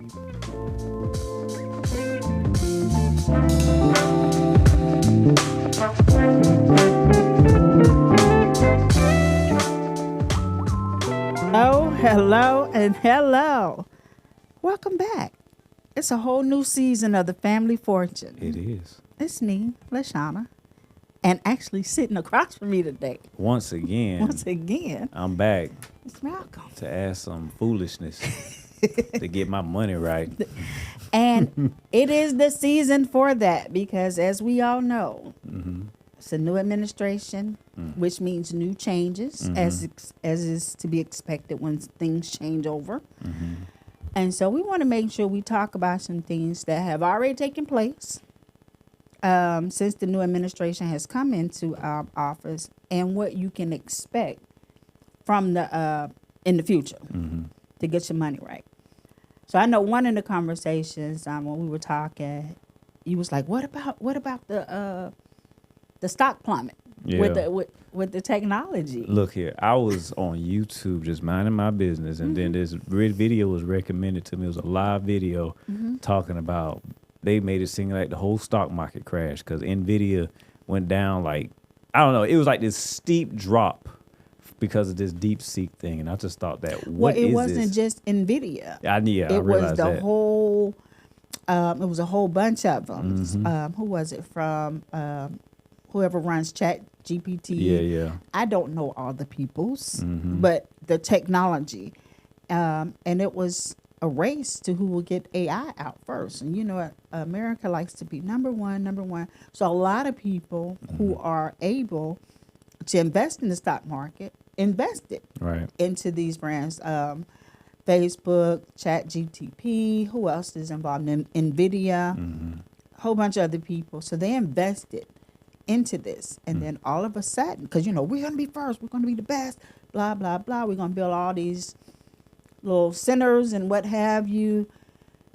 Oh, hello, and hello. Welcome back. It's a whole new season of the Family Fortune. It is. It's me, LaShawna, and actually sitting across from me today. Once again, I'm back It's Malcolm. to add some foolishness to get my money right. And it is the season for that because, as we all know, it's a new administration, which means new changes, as is to be expected when things change over. And so we want to make sure we talk about some things that have already taken place since the new administration has come into office, and what you can expect from the in the future to get your money right. So I know one of the conversations when we were talking, you was like, "What about the stock plummet with the technology?" Look here, I was on YouTube just minding my business, and then this video was recommended to me. It was a live video talking about, they made it seem like the whole stock market crashed because NVIDIA went down like, I don't know, it was like this steep drop because of this DeepSeek thing. And I just thought that, it wasn't just NVIDIA. I It was realized the that. whole, it was a whole bunch of them. Who was it from? Whoever runs Chat GPT. Yeah. I don't know all the peoples, but the technology. And it was a race to who will get AI out first. And you know, America likes to be number one. So a lot of people who are able to invest in the stock market invested Right. into these brands. Facebook, Chat GTP, who else is involved in NVIDIA, a whole bunch of other people. So they invested into this. And then all of a sudden, because, you know, we're going to be first, we're going to be the best, blah, blah, blah. We're going to build all these little centers and what have you.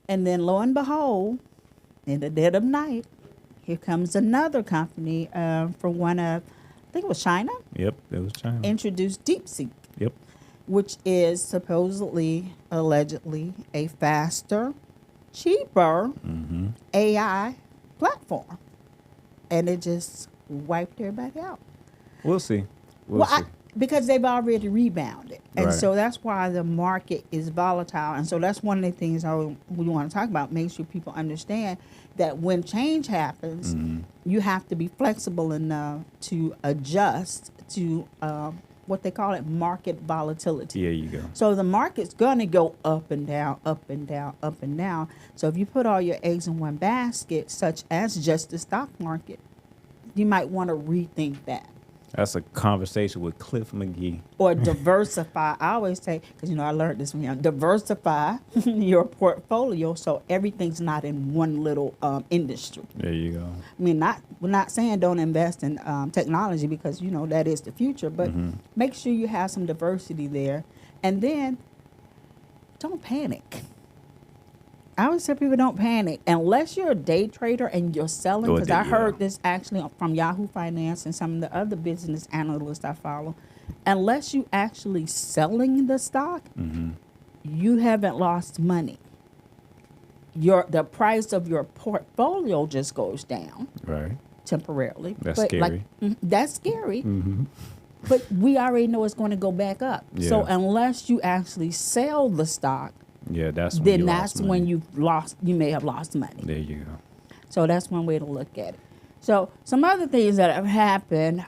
And then lo and behold, in the dead of night, here comes another company from one of, I think it was China, Yep, it was China. introduced DeepSeek, Yep. which is supposedly, allegedly, a faster, cheaper AI platform. And it just wiped everybody out. We'll see. We'll see. Because they've already rebounded. And Right. so that's why the market is volatile. And so that's one of the things we want to talk about. Make sure people understand that when change happens, you have to be flexible enough to adjust to what they call it, market volatility. There you go. So the market's going to go up and down, up and down, up and down. So if you put all your eggs in one basket, such as just the stock market, you might want to rethink that. That's a conversation with Cliff McGee. Or diversify. I always say, because, you know, I learned this from young, diversify your portfolio so everything's not in one little industry. There you go. I mean, we're not saying don't invest in technology because, you know, that is the future, but make sure you have some diversity there. And then don't panic. I always tell people don't panic unless you're a day trader and you're selling. Because I heard this actually from Yahoo Finance and some of the other business analysts I follow. Unless you actually selling the stock, you haven't lost money. The price of your portfolio just goes down Right. temporarily. That's scary. That's scary. But we already know it's going to go back up. Yeah. So unless you actually sell the stock, Yeah, that's when then you that's lost when money. you may have lost money. There you go. So that's one way to look at it. So some other things that have happened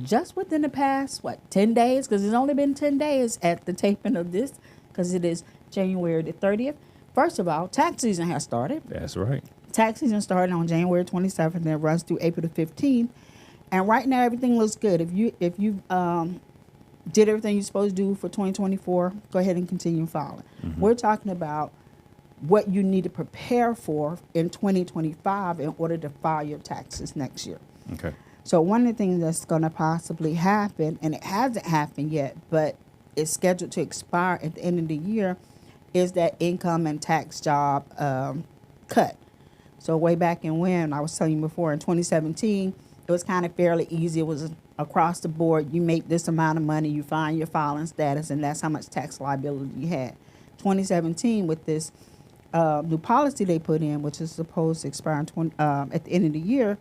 just within the past, 10 days? Because it's only been 10 days at the taping of this, because it is January the 30th. First of all, tax season has started. That's right. Tax season started on January 27th and it runs through April the 15th. And right now everything looks good. If you did everything you're supposed to do for 2024, go ahead and continue following. We're talking about what you need to prepare for in 2025 in order to file your taxes next year. Okay. So one of the things that's going to possibly happen, and it hasn't happened yet, but it's scheduled to expire at the end of the year, is that income and tax job cut. So way back in when, I was telling you before, in 2017, it was kind of fairly easy. It was across the board. You make this amount of money, you find your filing status, and that's how much tax liability you had. 2017, with this new policy they put in, which is supposed to expire at the end of the year,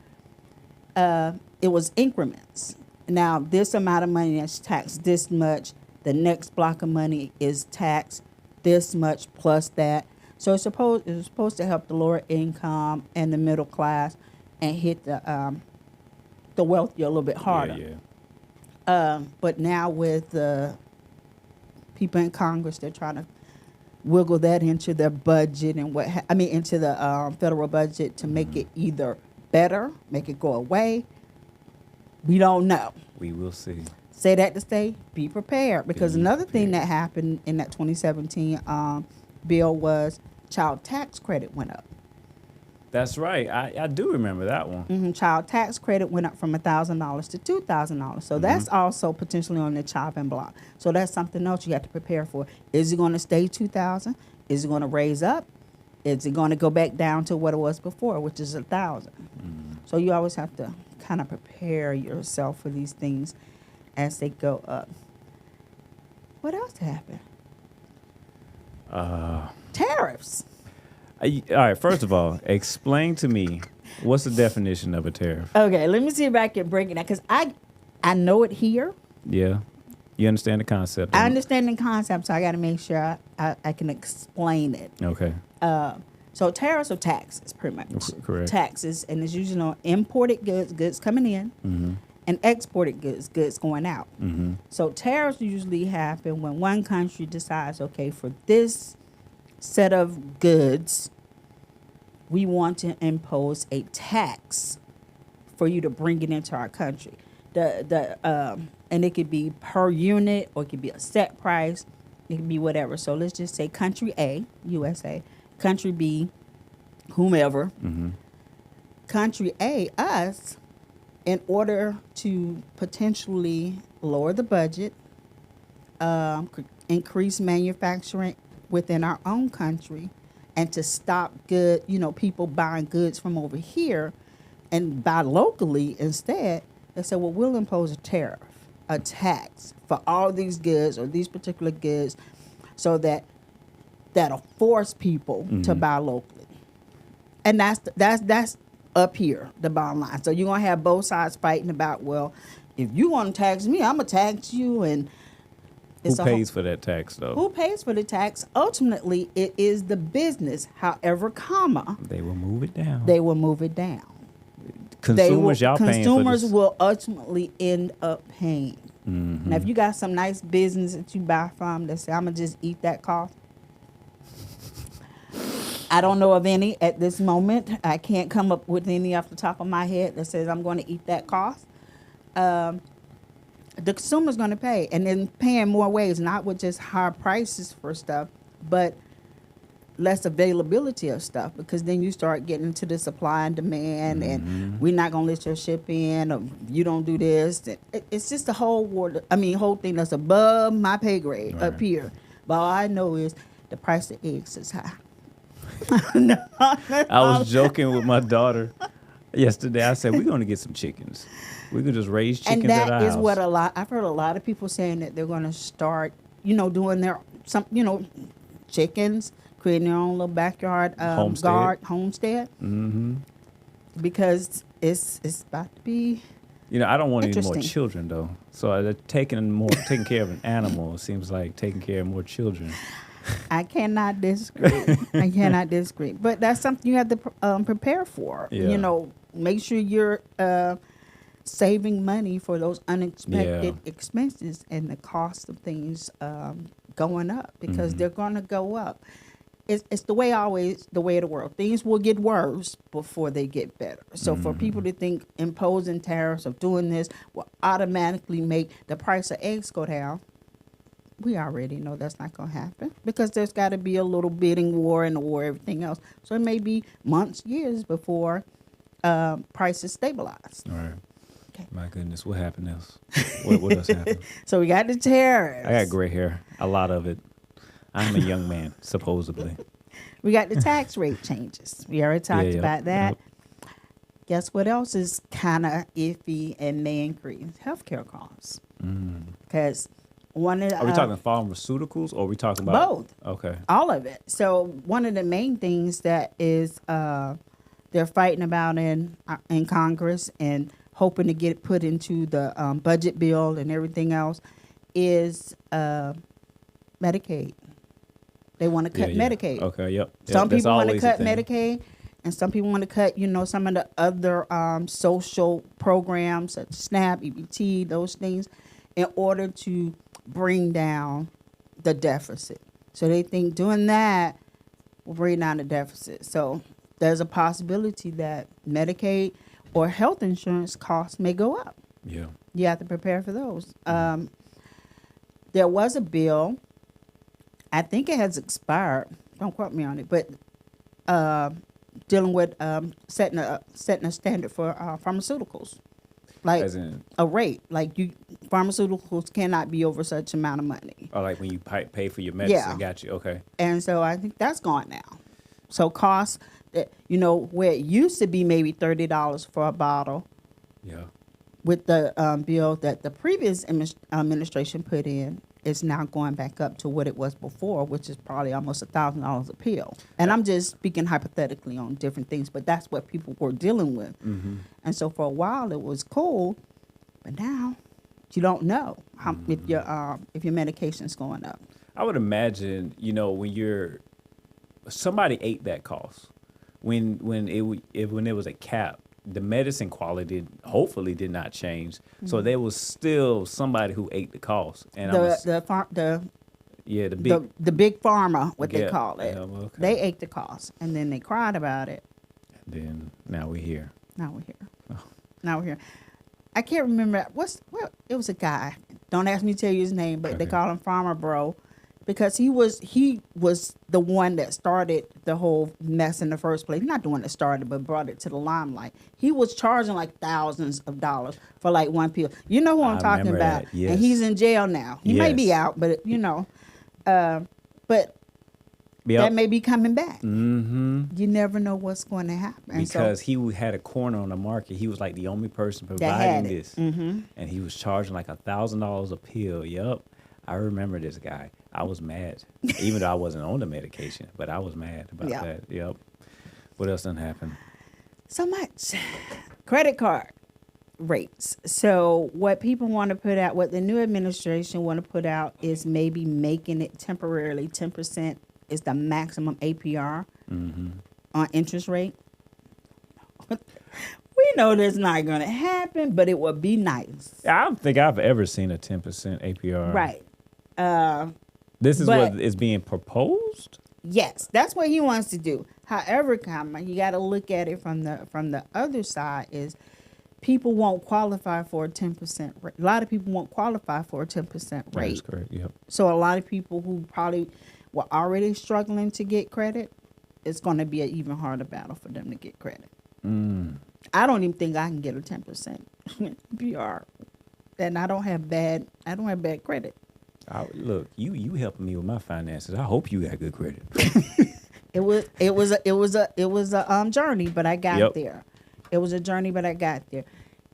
it was increments. Now, this amount of money is taxed this much. The next block of money is taxed this much plus that. So it was supposed to help the lower income and the middle class, and hit the wealthy a little bit harder. But now with the people in Congress, they're trying to wiggle that into their budget and into the federal budget to make it either better, make it go away. We don't know. We will see. Say that to say, be prepared. Because another thing that happened in that 2017 bill was child tax credit went up. That's right. I do remember that one. Mm-hmm. Child tax credit went up from $1,000 to $2,000. So that's also potentially on the chopping block. So that's something else you have to prepare for. Is it going to stay $2,000? Is it going to raise up? Is it going to go back down to what it was before, which is $1,000? So you always have to kind of prepare yourself for these things as they go up. What else happened? Tariffs. All right, first of all, explain to me what's the definition of a tariff. Okay, let me see if I can break it down, because I know it here. Yeah. You understand the concept? I understand the concept, so I got to make sure I can explain it. Okay. So tariffs are taxes, pretty much. Correct. Taxes, and it's usually on imported goods coming in, and exported goods going out. So tariffs usually happen when one country decides, okay, for this set of goods, we want to impose a tax for you to bring it into our country. And it could be per unit, or it could be a set price. It could be whatever. So let's just say country A, USA, country B, whomever. Country A, us, in order to potentially lower the budget, increase manufacturing within our own country, and to stop people buying goods from over here and buy locally instead, they said, well, we'll impose a tariff, a tax for all these goods or these particular goods, so that'll force people to buy locally. And that's up here, the bottom line. So you're going to have both sides fighting about, well, if you want to tax me, I'm going to tax you. And who pays for that tax, though? Who pays for the tax? Ultimately, it is the business. However, they will move it down. They will move it down. Consumers paying for this. Consumers will ultimately end up paying. Now, if you got some nice business that you buy from that say, I'm going to just eat that cost. I don't know of any at this moment. I can't come up with any off the top of my head that says I'm going to eat that cost. The consumer's going to pay, and then paying more ways, not with just higher prices for stuff, but less availability of stuff, because then you start getting into the supply and demand, and we're not going to let your ship in, or you don't do this. It's just the whole thing that's above my pay grade up here. But all I know is the price of eggs is high. I was joking with my daughter yesterday. I said, we're going to get some chickens. We could just raise chickens at our house. And that is what I've heard a lot of people saying, that they're going to start, doing chickens, creating their own little backyard homestead. Because it's about to be I don't want any more children, though. So taking care of an animal seems like taking care of more children. I cannot disagree. But that's something you have to prepare for. Yeah. Make sure you're saving money for those unexpected expenses and the cost of things going up, because they're going to go up. It's the way of the world. Things will get worse before they get better. So for people to think imposing tariffs or doing this will automatically make the price of eggs go down, we already know that's not going to happen, because there's got to be a little bidding war and everything else. So it may be months, years before prices stabilize. All right. Okay. My goodness, what happened else? What else happened? So we got the tariffs. I got gray hair, a lot of it. I'm a young man, supposedly. We got the tax rate changes. We already talked about that. Yep. Guess what else is kind of iffy and may increase? Healthcare costs. Because One of Are we talking pharmaceuticals or are we talking about both? Okay. All of it. So one of the main things that is they're fighting about in Congress and hoping to get put into the budget bill and everything else is Medicaid. They want to cut Medicaid. Okay, yep. Some That's people want to always a cut thing. Medicaid, and some people want to cut, some of the other social programs such as SNAP, EBT, those things, in order to bring down the deficit. So they think doing that will bring down the deficit. So there's a possibility that Medicaid or health insurance costs may go up. Yeah. You have to prepare for those. There was a bill, I think it has expired, don't quote me on it, but dealing with setting a standard for pharmaceuticals. Like As in, a rate, like pharmaceuticals cannot be over such amount of money. or like when you pay for your medicine. Yeah. Got you. Okay. And so I think that's gone now. So costs that, where it used to be maybe $30 for a bottle, Yeah. with the bill that the previous administration put in, is now going back up to what it was before, which is probably almost $1,000 a pill. And I'm just speaking hypothetically on different things, but that's what people were dealing with. Mm-hmm. And so for a while it was cool, but now you don't know how if your medication's going up. I would imagine, when somebody ate that cost, when it was a cap, the medicine quality hopefully did not change. Mm-hmm. So there was still somebody who ate the cost. And The big pharma, what they call it, okay. they ate the cost, and then they cried about it. And then now we're here. Now we're here. Oh. Now we're here. I can't remember it was a guy. Don't ask me to tell you his name, but they call him Farmer Bro, because he was the one that started the whole mess in the first place. Not the one that started, but brought it to the limelight. He was charging like thousands of dollars for like one pill. You know who I'm talking about? That. Yes. And he's in jail now. He may be out, but but that may be coming back. Mm-hmm. You never know what's going to happen. Because he had a corner on the market. He was like the only person providing this. Mm-hmm. And he was charging like $1,000 a pill. Yup. I remember this guy. I was mad. Even though I wasn't on the medication, but I was mad about that. Yep. What else done happened? So much. Credit card rates. So what people want to put out, what the new administration want to put out, is maybe making it temporarily 10% is the maximum APR on interest rate. We know that's not going to happen, but it would be nice. I don't think I've ever seen a 10% APR. Right. This is what is being proposed? Yes, that's what he wants to do. However, you got to look at it from the other side is people won't qualify for a 10% rate. A lot of people won't qualify for a 10% rate. That's correct, yep. So a lot of people who probably were already struggling to get credit, it's going to be an even harder battle for them to get credit. I don't even think I can get a 10% PR. And I don't have bad credit. Look, you helping me with my finances. I hope you got good credit. It was a journey, but I got there. It was a journey, but I got there.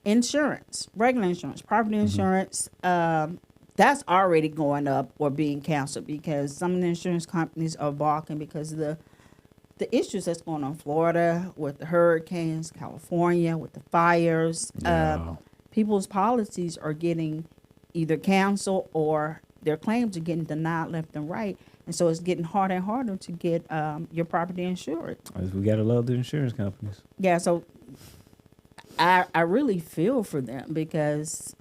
Insurance, regular insurance, property insurance, that's already going up or being canceled because some of the insurance companies are balking because of the issues that's going on in Florida with the hurricanes, California with the fires. Yeah. People's policies are getting either canceled or their claims are getting denied left and right. And so it's getting harder and harder to get your property insured. We got to love the insurance companies. Yeah, so I really feel for them because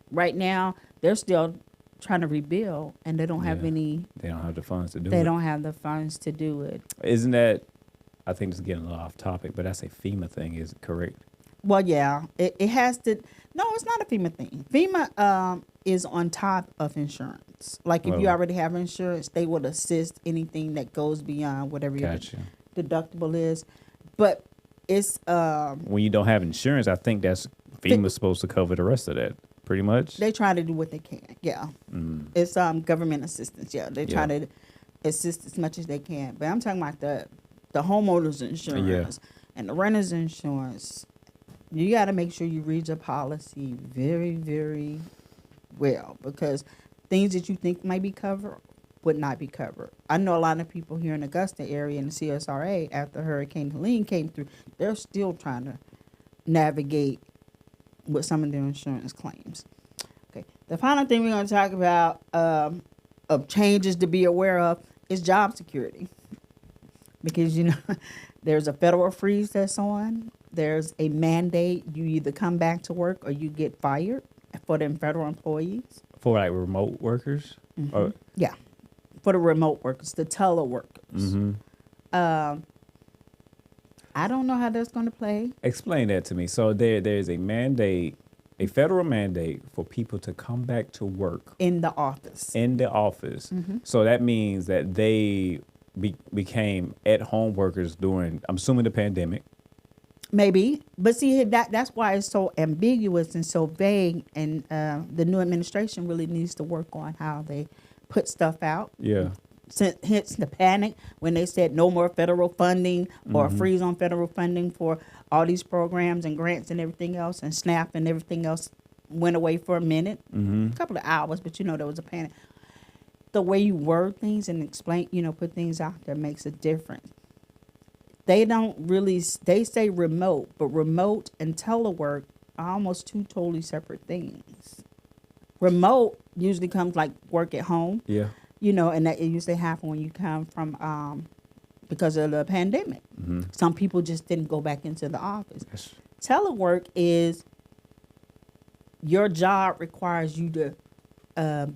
right now they're still trying to rebuild and they don't have any. They don't have the funds to do it. They don't have the funds to do it. Isn't that, I think this is getting a little off topic, but that's a FEMA thing, is it correct? Well, yeah, it has to. No, it's not a FEMA thing. FEMA is on top of insurance. Like if you already have insurance, they would assist anything that goes beyond whatever your deductible is. But it's when you don't have insurance, I think that's FEMA's supposed to cover the rest of that. Pretty much. They try to do what they can. Yeah, it's government assistance. Yeah, they try to assist as much as they can. But I'm talking about the homeowners insurance and the renters insurance. You got to make sure you read your policy very, very well because things that you think might be covered would not be covered. I know a lot of people here in the Augusta area in the CSRA after Hurricane Helene came through, they're still trying to navigate with some of their insurance claims. Okay, the final thing we're going to talk about of changes to be aware of is job security. Because, there's a federal freeze that's on. There's a mandate. You either come back to work or you get fired for them federal employees. For like remote workers? Mm-hmm. Or, yeah, for the remote workers, the teleworkers. mm-hmm. I don't know how that's going to play. Explain that to me. So there's a mandate, a federal mandate for people to come back to work. In the office. Mm-hmm. So that means that they became at-home workers during, I'm assuming, the pandemic. Maybe. But see, that's why it's so ambiguous and so vague. And the new administration really needs to work on how they put stuff out. Yeah. Hence the panic when they said no more federal funding or Mm-hmm. freeze on federal funding for all these programs and grants and everything else, and SNAP and everything else went away for a minute, Mm-hmm. a couple of hours, but there was a panic. The way you word things and explain, put things out there makes a difference. They say remote, but remote and telework are almost two totally separate things. Remote usually comes like work at home. Yeah. And that it usually happens when you come from, because of the pandemic. Mm-hmm. Some people just didn't go back into the office. Yes. Telework is your job requires you to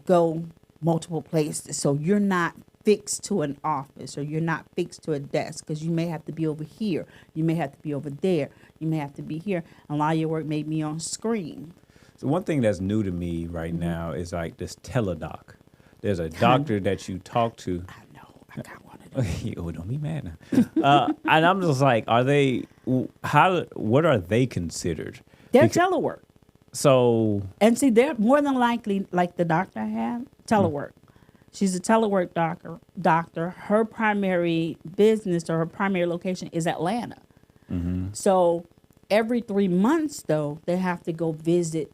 go multiple places. So you're not fixed to an office or you're not fixed to a desk because you may have to be over here. You may have to be over there. You may have to be here. A lot of your work may be on screen. So one thing that's new to me right now is like this teledoc. There's a doctor that you talk to. I know. I got one of them. Oh, don't be mad now. And I'm just like, what are they considered? They're telework. So. And see, they're more than likely, like the doctor I have, telework. She's a telework doctor. Her primary business or her primary location is Atlanta. Mm-hmm. So every 3 months, though, they have to go visit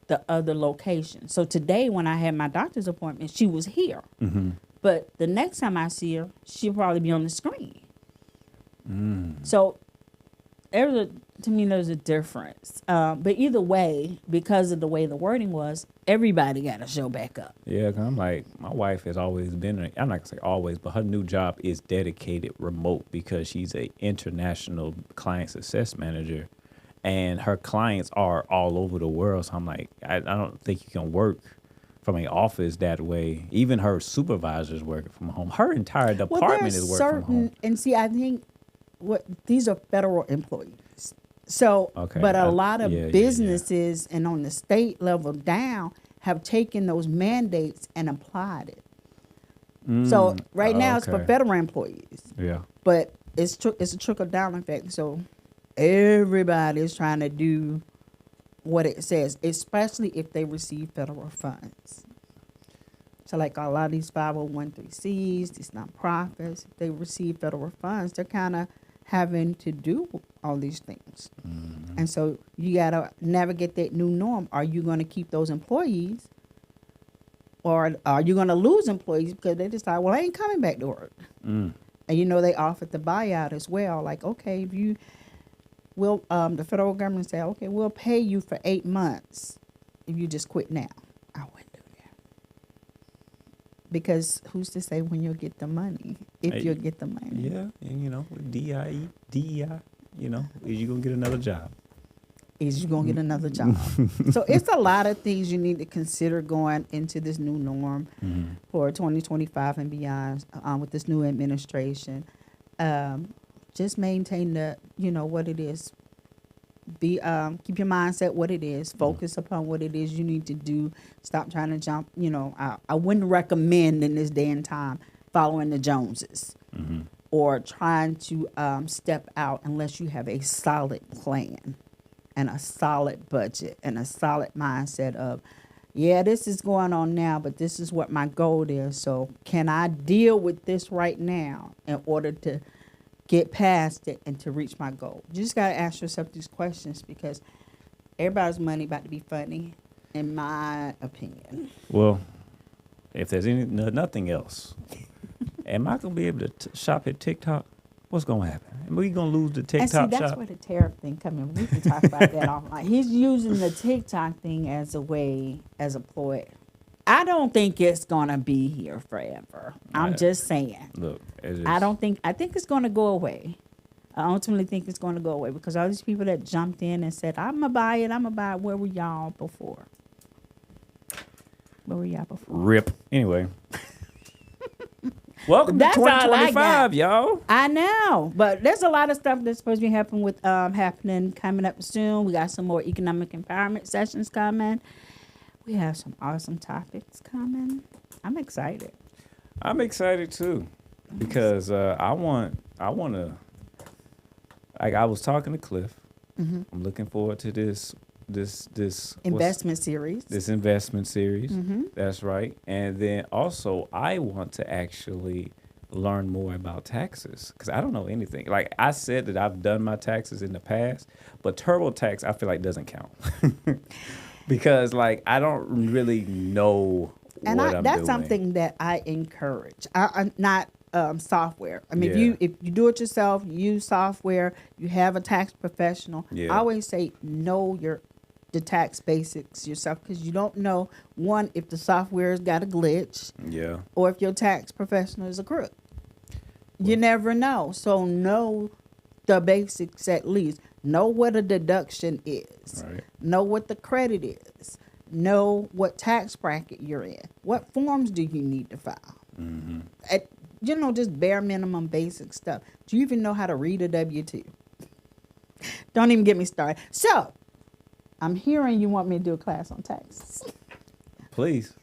the other location. So today, when I had my doctor's appointment, she was here. Mm-hmm. But the next time I see her, she'll probably be on the screen. So to me, there's a difference. But either way, because of the way the wording was, everybody got to show back up. Yeah, 'cause I'm like, my wife has always been, I'm not going to say always, but her new job is dedicated remote because she's a international client success manager. And her clients are all over the world. So I'm like, I don't think you can work from an office that way. Even her supervisor's working from home. Her entire department is working from home. And see, I think these are federal employees. So, Okay, but a lot of yeah. businesses and on the state level down have taken those mandates and applied it. So right now it's for okay. federal employees, Yeah. but it's a trickle down effect. So everybody is trying to do what it says, especially if they receive federal funds. So like a lot of these 501(c)(3)s, these nonprofits, if they receive federal funds, they're kind of having to do all these things. Mm-hmm. And so you got to navigate that new norm. Are you going to keep those employees or are you going to lose employees because they decide, well, I ain't coming back to work. And they offered the buyout as well. Like, okay, if you will, the federal government say, okay, we'll pay you for 8 months if you just quit now. I wouldn't do that. Because who's to say when you'll get the money, if you'll get the money. Yeah, and with DEI, is you going to get another job. Is you going to get another job. So it's a lot of things you need to consider going into this new norm for 2025 and beyond with this new administration. Just maintain what it is. Keep your mindset what it is. Focus upon what it is you need to do. Stop trying to jump. I wouldn't recommend in this day and time following the Joneses or trying to step out unless you have a solid plan and a solid budget and a solid mindset of, yeah, this is going on now, but this is what my goal is. So can I deal with this right now in order to get past it and to reach my goal? You just got to ask yourself these questions because everybody's money about to be funny, in my opinion. Well, if there's nothing else, am I gonna be able to shop at TikTok? What's gonna happen? Are we gonna lose the TikTok and see, that's shop? where the tariff thing comes in. We can talk about that offline. He's using the TikTok thing as a way, as a ploy. I don't think it's gonna be here forever. I'm just saying. Look, I think it's gonna go away. I ultimately think it's going to go away because all these people that jumped in and said, I'm going to buy it. Where were y'all before? Rip. Anyway. Welcome to 2025, y'all. I know. But there's a lot of stuff that's supposed to be happening coming up soon. We got some more economic empowerment sessions coming. We have some awesome topics coming. I'm excited. I'm excited, too, because I want to. Like I was talking to Cliff. Mm-hmm. I'm looking forward to this investment series. This investment series. Mm-hmm. That's right. And then also I want to actually learn more about taxes because I don't know anything. Like I said that I've done my taxes in the past, but TurboTax I feel like doesn't count because like I don't really know what I'm doing. That's something that I encourage. I'm not. Software. I mean, if you do it yourself, you use software, you have a tax professional. Yeah. I always say know the tax basics yourself because you don't know, one, if the software's got a glitch. Yeah. Or if your tax professional is a crook. You never know. So know the basics at least. Know what a deduction is. Right. Know what the credit is. Know what tax bracket you're in. What forms do you need to file? Mm-hmm. Just bare minimum basic stuff. Do you even know how to read a W-2? Don't even get me started. So, I'm hearing you want me to do a class on taxes. Please,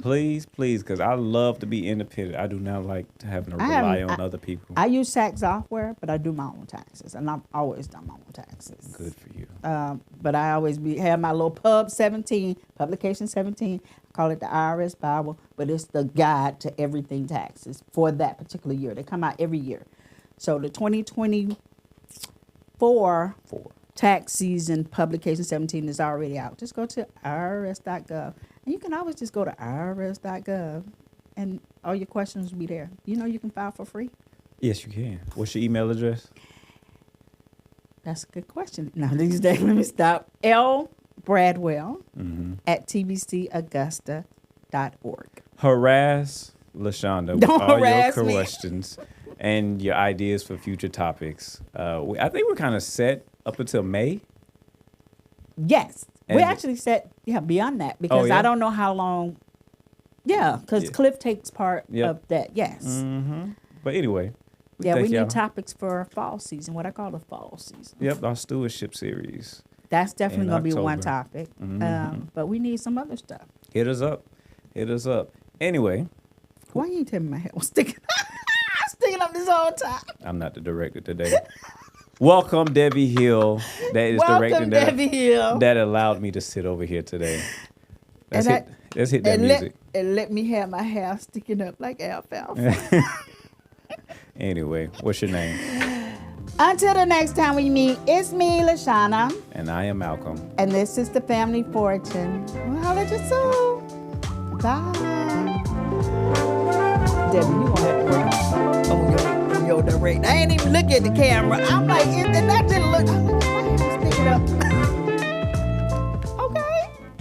because I love to be independent. I do not like having to rely on other people. I use tax software, but I do my own taxes, and I've always done my own taxes. Good for you. But I always have my little publication 17. I call it the IRS Bible, but it's the guide to everything taxes for that particular year. They come out every year. So the 2024 tax season publication 17 is already out. Just go to irs.gov. And you can always just go to irs.gov and all your questions will be there. You can file for free. Yes, you can. What's your email address? That's a good question. Now, these days, let me stop. L. Bradwell at tbcaugusta.org. Harass LaShonda with all your questions and your ideas for future topics. I think we're kind of set up until May. Yes. We actually set beyond that because I don't know how long. Yeah, because Cliff takes part of that. Yes. Mm-hmm. But anyway. We need topics for our fall season, what I call the fall season. Yep, our stewardship series. That's definitely going to be one topic. Mm-hmm. But we need some other stuff. Hit us up. Anyway. Why you tell me my hair was sticking up this whole time? I'm not the director today. Welcome, Debbie Hill. That is Welcome, Debbie Hill. That allowed me to sit over here today. Let's hit that music. And let me have my hair sticking up like alfalfa. Anyway, what's your name? Until the next time we meet, it's me, Lashana. And I am Malcolm. And this is the Family Fortune. We'll holler at you soon. Bye. Debbie, you gonna have to work on your direct. I ain't even looking at the camera. I'm like, that didn't look. I'm like, my hair was sticking up.